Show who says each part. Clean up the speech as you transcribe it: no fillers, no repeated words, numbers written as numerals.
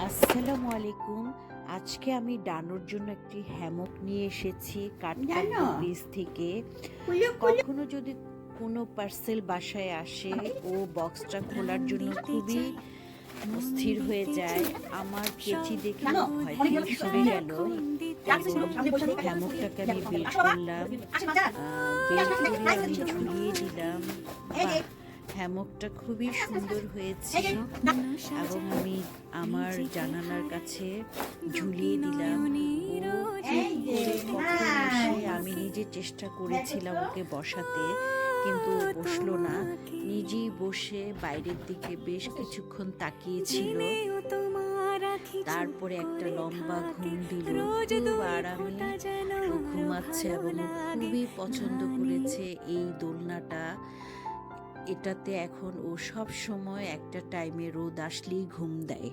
Speaker 1: আসসালামু আলাইকুম। আজকে আমি ডানোর জন্য একটি হ্যামক নিয়ে এসেছি কাঠকান্দি ব্রিজ থেকে। কখনো যদি কোনো পার্সেল বাসায় আসে, ও বক্সটা খোলার জন্য খুবই অস্থির হয়ে যায়। আমার কেচি দেখে ভয় পেয়ে সরে গেল এবং হ্যামকটাকে আমি বের করলাম। বের করে আমি ঝুলিয়ে দিলাম। হ্যামকটা খুবই সুন্দর হয়েছে এবং আমি আমার জানালার কাছে ঝুলিয়ে দিলাম। আমি নিজে চেষ্টা করেছিলাম ওকে বসাতে, কিন্তু ও বসলো না। নিজেই বসে বাইরের দিকে বেশ কিছুক্ষণ তাকিয়েছিল। তারপরে একটা লম্বা ঘুম দিল, খুব আরামে ও ঘুমাচ্ছে এবং ও খুবই পছন্দ করেছে এই দোলনাটা। এটাতে এখন ও সব সময় একটা টাইমে রোদ আসলেই ঘুম দেয়।